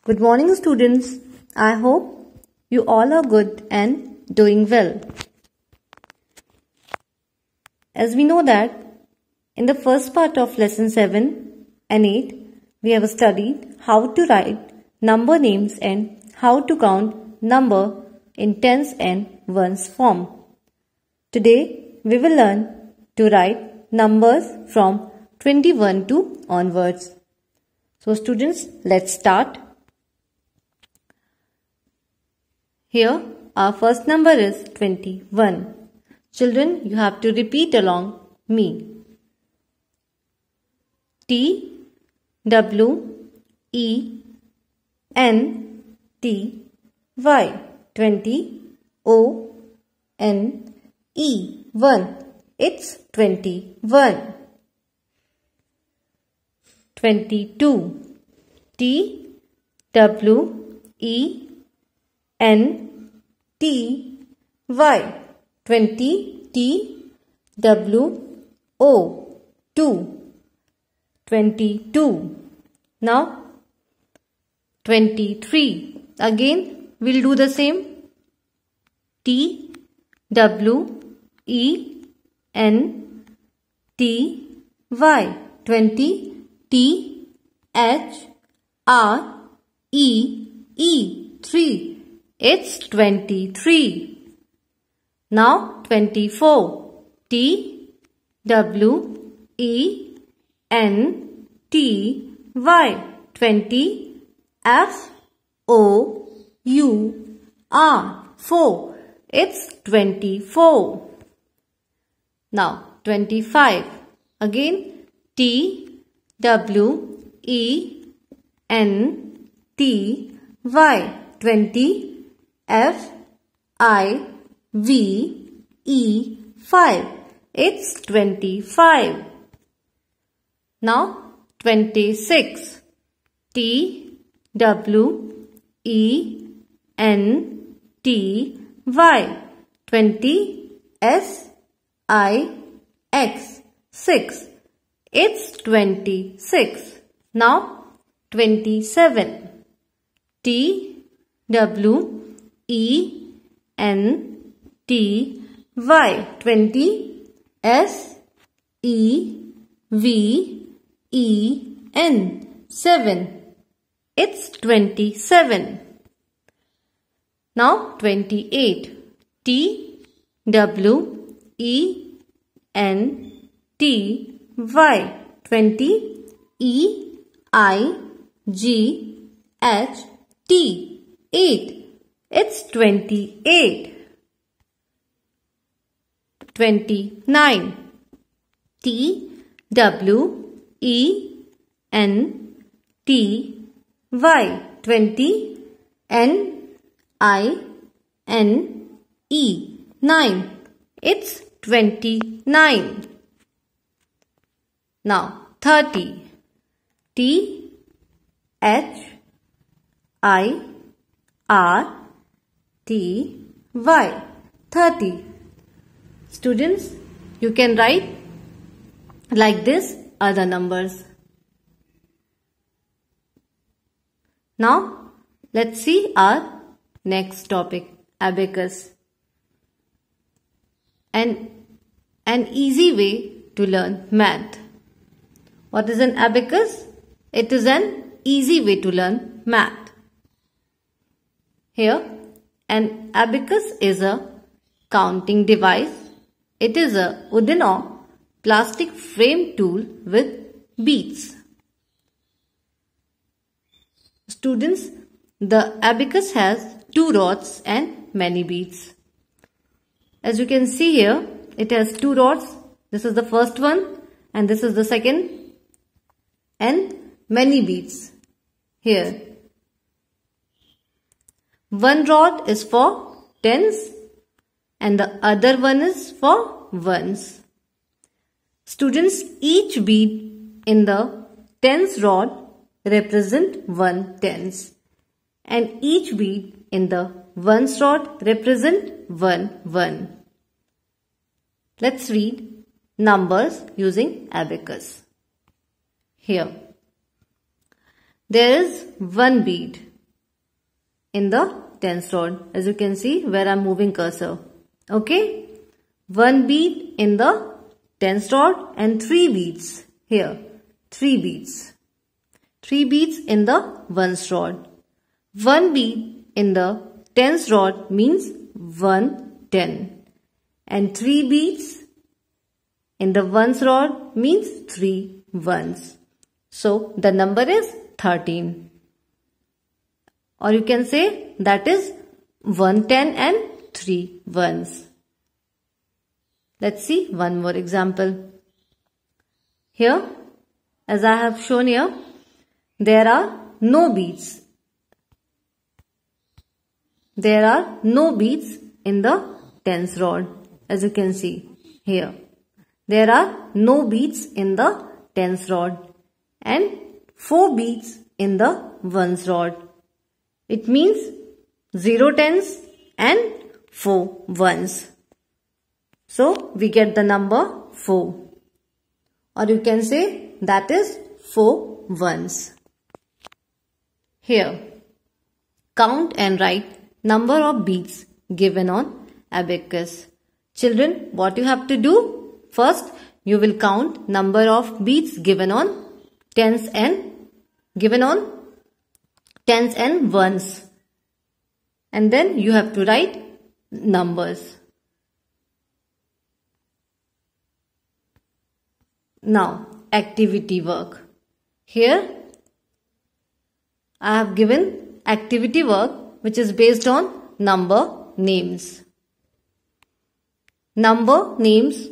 Good morning, students. I hope you all are good and doing well. As we know that in the first part of lesson 7 and 8, we have studied how to write number names and how to count number in tens and ones form. Today, we will learn to write numbers from 21 to onwards. So students, let's start. Here, our first number is 21. Children, you have to repeat along me. T W E N T Y 20 O N E 1. It's 21. 22. T W E N T Y 20 T W O 2. 22. Now 23. Again we'll do the same. T W E N T Y 20 T H R E E 3. It's 23. Now 24. T W E N T Y 20 F O U R 4. It's 24. Now 25. Again T W E N T Y 20 F I V E 5. It's 25. Now 26. T W E N T Y 20 S I X 6. It's 26. Now 27. T W E N T Y 20 S E V E N 7. It's 27. Now 28. T W E N T Y 20 E I G H T 8. It's 28. 29. T W E N T Y 20 N I N E 9. It's 29. Now 30. T H I R T Y 30. Students, you can write like this other numbers. Now let's see our next topic, abacus. An easy way to learn math. What is an abacus? It is an easy way to learn math. Here, an abacus is a counting device. It is a wooden or plastic frame tool with beads. Students, the abacus has 2 rods and many beads. As you can see here, it has 2 rods. This is the first one and this is the second, and many beads here. One rod is for tens and the other one is for ones. Students, each bead in the tens rod represent 1 tens and each bead in the ones rod represent 1 1. Let's read numbers using abacus. Here, there is one bead in the tens rod, as you can see where I'm moving cursor. Okay, 1 bead in the tens rod and 3 beads here. 3 beads. 3 beads in the ones rod. 1 bead in the tens rod means 1 10. And 3 beads in the ones rod means 3 ones. So the number is 13. Or you can say that is 1 10 and 3 ones. Let's see one more example. Here, as I have shown here, there are no beads. There are no beads in the tens rod, as you can see here. There are no beads in the tens rod and 4 beads in the ones rod. It means 0 tens and 4 ones. So we get the number 4. Or you can say that is 4 ones. Here, count and write number of beads given on abacus. Children, what you have to do? First, you will count number of beads given on tens and ones. And then you have to write numbers. Now, activity work. Here, I have given activity work which is based on number names. Number names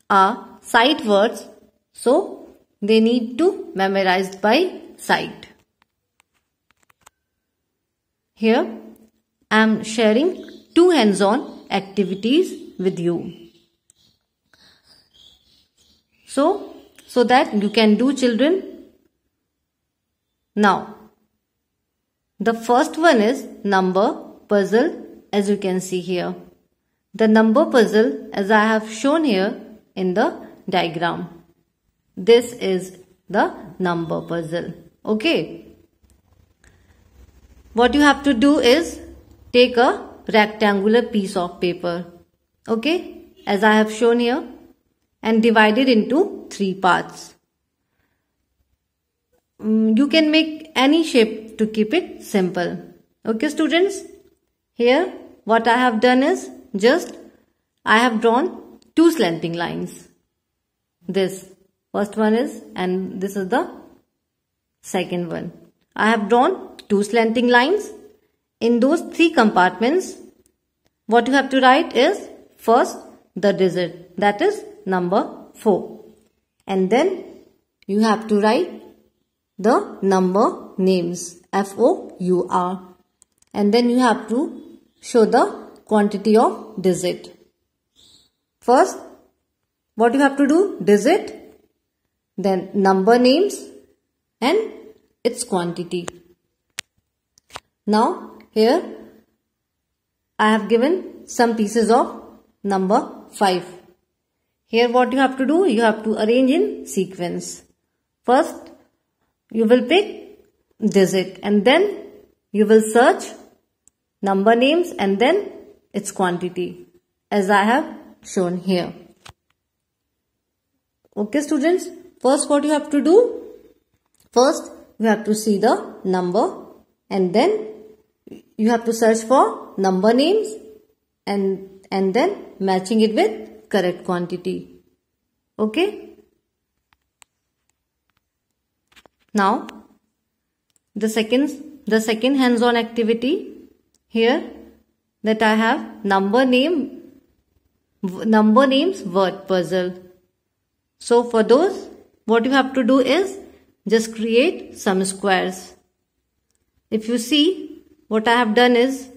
are sight words, so they need to memorize by sight. Here, I am sharing 2 hands-on activities with you. So that you can do, children. Now, the first one is number puzzle, as you can see here. The number puzzle, as I have shown here in the diagram. This is the number puzzle. Okay. What you have to do is take a rectangular piece of paper. Okay, as I have shown here, and divide it into 3 parts. You can make any shape to keep it simple. Okay, students. Here, what I have done is I have drawn 2 slanting lines. This first one is, and this is the second one. I have drawn 2 slanting lines. In those 3 compartments, what you have to write is first the digit, that is number 4. And then you have to write the number names, FOUR. And then you have to show the quantity of digit. First, what you have to do? Digit, then number names and its quantity. Now, here I have given some pieces of number 5. Here what you have to do? You have to arrange in sequence. First, you will pick digit and then you will search number names and then its quantity, as I have shown here. Okay, students. First, what you have to do? First, you have to see the number and then you have to search for number names and then matching it with correct quantity. Okay. Now, the second hands-on activity here, that I have number names word puzzle. So for those, what you have to do is just create some squares. If you see, what I have done is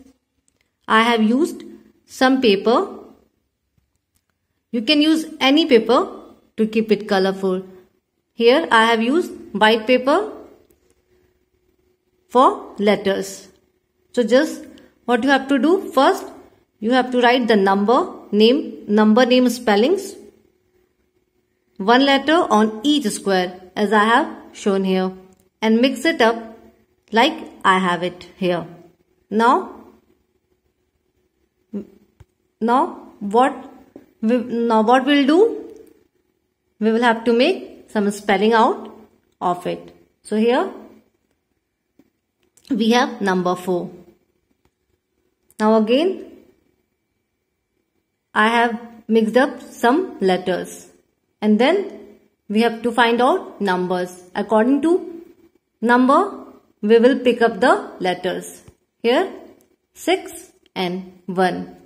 I have used some paper. You can use any paper to keep it colorful. Here I have used white paper for letters. So just what you have to do, first you have to write the number name spellings, 1 letter on each square, as I have shown here, and mix it up like I have it here. Now what we'll do? We will have to make some spelling out of it. So here we have number 4. Now again I have mixed up some letters, and then we have to find out numbers. According to number, we will pick up the letters. Here 6 and 1.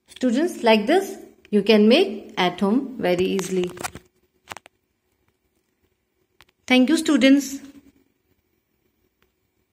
Students, like this you can make at home very easily. Thank you, students.